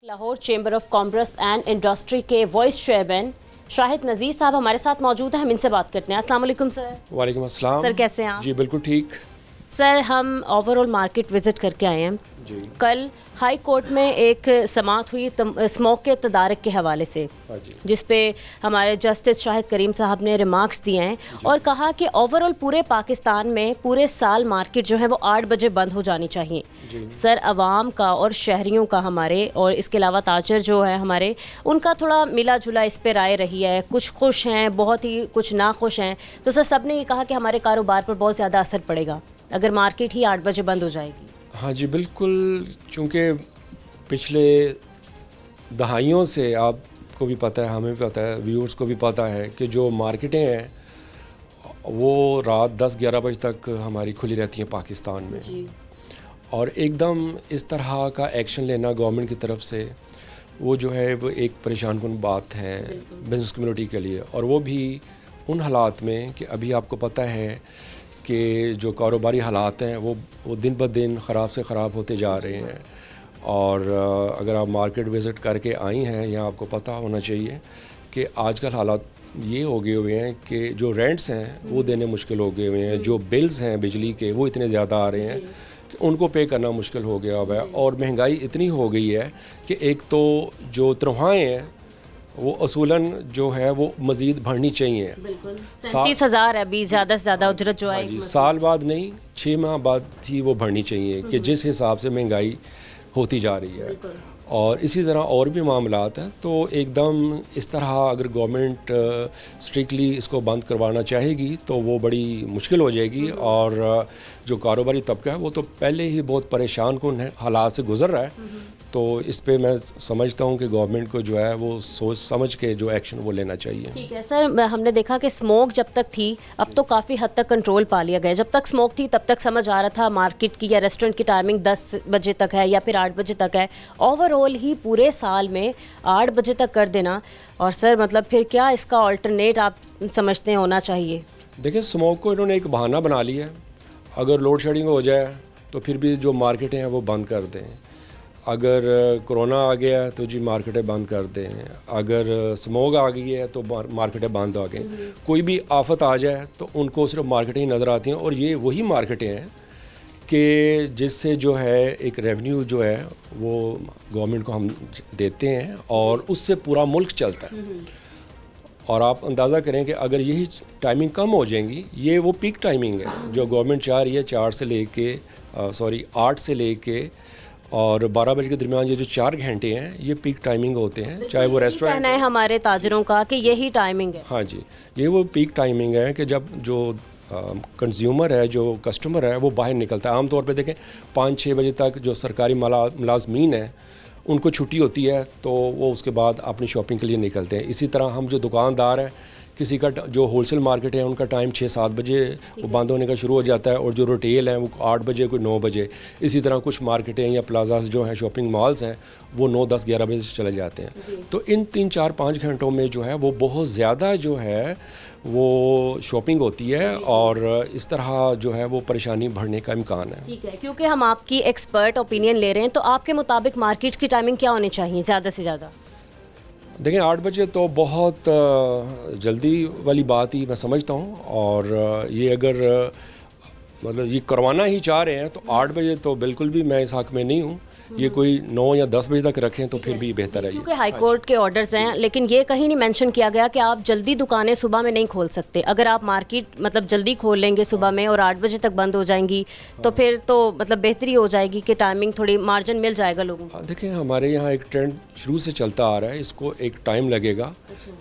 Lahore chamber of commerce and industry के vice chairman Shahid नज़ीर साहब हमारे साथ मौजूद हैं। हम इनसे बात करते हैं। अस्सलाम वालेकुम सर। वालेकुम अस्सलाम। सर कैसे हैं आप? जी बिल्कुल ठीक। सर हम ओवरऑल मार्केट विज़िट करके आए हैं। जी कल हाई कोर्ट में एक समाअत हुई स्मोक के तदारक के हवाले से, हाँ जी जिस पे हमारे जस्टिस शाहिद करीम साहब ने रिमार्क्स दिए हैं और कहा कि ओवरऑल पूरे पाकिस्तान में पूरे साल मार्केट जो है वो 8 बजे बंद हो जानी चाहिए। सर अवाम का और शहरियों का हमारे और इसके अलावा ताजर जो है हमारे, उनका थोड़ा मिला जुला इस पर राय रही है। कुछ खुश हैं, बहुत ही कुछ ना खुश हैं। तो सर सब ने ये कहा कि हमारे कारोबार पर बहुत ज़्यादा असर पड़ेगा अगर मार्केट ही 8 बजे बंद हो जाएगी। हाँ जी बिल्कुल, चूँकि पिछले दहाइयों से आपको भी पता है, हमें भी पता है, व्यूअर्स को भी पता है कि जो मार्केटें हैं वो रात 10-11 बजे तक हमारी खुली रहती हैं पाकिस्तान में जी। और एकदम इस तरह का एक्शन लेना गवर्नमेंट की तरफ से वो जो है वो एक परेशान कुन बात है बिज़नेस कम्युनिटी के लिए। और वो भी उन हालात में कि अभी आपको पता है कि जो कारोबारी हालात हैं वो दिन ब दिन ख़राब से ख़राब होते जा रहे हैं। और अगर आप मार्केट विज़िट करके आई हैं, यहाँ आपको पता होना चाहिए कि आजकल हालात ये हो गए हुए हैं कि जो रेंट्स हैं वो देने मुश्किल हो गए हुए हैं, जो बिल्स हैं बिजली के वो इतने ज़्यादा आ रहे हैं कि उनको पे करना मुश्किल हो गया हुआ है। और महंगाई इतनी हो गई है कि एक तो जो तनख्वाहें हैं वो असूलन जो है वो मज़ीद बढ़नी चाहिए। बिल्कुल 37,000 है अभी ज़्यादा से ज़्यादा उजरत जो है। जी, साल बाद नहीं 6 माह बाद ही वो बढ़नी चाहिए कि जिस हिसाब से महंगाई होती जा रही है। और इसी तरह और भी मामलात हैं। तो एकदम इस तरह अगर गवर्नमेंट स्ट्रिक्टली इसको बंद करवाना चाहेगी तो वो बड़ी मुश्किल हो जाएगी। और जो कारोबारी तबका है वो तो पहले ही बहुत परेशान कुन है, हालात से गुज़र रहा है। तो इस पे मैं समझता हूँ कि गवर्नमेंट को जो है वो सोच समझ के जो एक्शन वो लेना चाहिए। ठीक है सर, हमने देखा कि स्मोक जब तक थी अब तो काफ़ी हद तक कंट्रोल पा लिया गया। जब तक स्मोक थी तब तक समझ आ रहा था मार्केट की या रेस्टोरेंट की टाइमिंग 10 बजे तक है या फिर 8 बजे तक है। ओवरऑल ही पूरे साल में 8 बजे तक कर देना, और सर मतलब फिर क्या इसका ऑल्टरनेट आप समझते हैं होना चाहिए? देखिए, स्मोक को इन्होंने एक बहाना बना लिया है। अगर लोड शेडिंग हो जाए तो फिर भी जो मार्केटें हैं वो बंद कर दें। अगर कोरोना आ गया तो जी मार्केटें बंद कर दें। अगर स्मोक आ गई है तो मार्केटें बंद आ गई। कोई भी आफत आ जाए तो उनको सिर्फ मार्केटें ही नज़र आती हैं। और ये वही मार्केटें हैं कि जिससे जो है एक रेवेन्यू जो है वो गवर्नमेंट को हम देते हैं और उससे पूरा मुल्क चलता है। और आप अंदाज़ा करें कि अगर यही टाइमिंग कम हो जाएंगी, ये वो पीक टाइमिंग है जो गवर्नमेंट चाह रही है, 8 से लेके और 12 बजे के दरमियान ये जो 4 घंटे हैं ये पीक टाइमिंग होते हैं। चाहे वो रेस्टोरेंट, कहना है हमारे ताजरों का कि यही टाइमिंग है। हाँ जी, ये वो पीक टाइमिंग है कि जब जो कंज्यूमर है, जो कस्टमर है वो बाहर निकलता है। आमतौर पे देखें 5-6 बजे तक जो सरकारी मुलाजमीन है उनको छुट्टी होती है तो वो उसके बाद अपनी शॉपिंग के लिए निकलते हैं। इसी तरह हम जो दुकानदार हैं, किसी का जो होलसेल मार्केट है उनका टाइम 6-7 बजे वो बंद होने का शुरू हो जाता है। और जो रिटेल है वो 8 बजे, कोई 9 बजे। इसी तरह कुछ मार्केटें या प्लाजास जो हैं, शॉपिंग मॉल्स हैं, वो 9, 10, 11 बजे से चले जाते हैं। तो इन 3, 4, 5 घंटों में जो है वो बहुत ज़्यादा जो है वो शॉपिंग होती है और इस तरह जो है वो परेशानी बढ़ने का इम्कान है। ठीक है, क्योंकि हम आपकी एक्सपर्ट ओपिनियन ले रहे हैं तो आपके मुताबिक मार्केट की टाइमिंग क्या होनी चाहिए ज़्यादा से ज़्यादा? देखिए, 8 बजे तो बहुत जल्दी वाली बात ही मैं समझता हूँ। और ये अगर मतलब ये करवाना ही चाह रहे हैं तो 8 बजे तो बिल्कुल भी मैं इस हक़ में नहीं हूँ। ये कोई 9 या 10 बजे तक रखें तो फिर भी बेहतर है। क्योंकि हाई कोर्ट के ऑर्डर्स हैं, लेकिन ये कहीं नहीं मेंशन किया गया कि आप जल्दी दुकानें सुबह में नहीं खोल सकते। अगर आप मार्केट मतलब जल्दी खोल लेंगे सुबह में और 8 बजे तक बंद हो जाएंगी तो फिर तो मतलब बेहतरी हो जाएगी कि टाइमिंग थोड़ी मार्जिन मिल जाएगा लोगों को। देखिए, हमारे यहाँ एक ट्रेंड शुरू से चलता आ रहा है, इसको एक टाइम लगेगा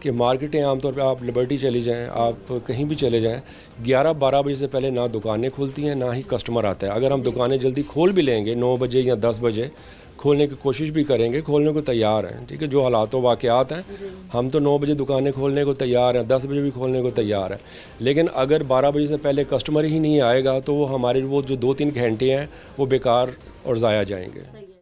कि मार्केटें आमतौर पे आप लिबर्टी चली जाएं, आप कहीं भी चले जाएं, 11-12 बजे से पहले ना दुकानें खुलती हैं ना ही कस्टमर आता है। अगर हम दुकानें जल्दी खोल भी लेंगे, 9 बजे या 10 बजे खोलने की कोशिश भी करेंगे, खोलने को तैयार हैं, ठीक है, जो हालात व वाक़यात हैं, हम तो 9 बजे दुकानें खोलने को तैयार हैं, 10 बजे भी खोलने को तैयार हैं। लेकिन अगर 12 बजे से पहले कस्टमर ही नहीं आएगा तो वो हमारे वो जो 2-3 घंटे हैं वो बेकार और ज़ाया जाएंगे।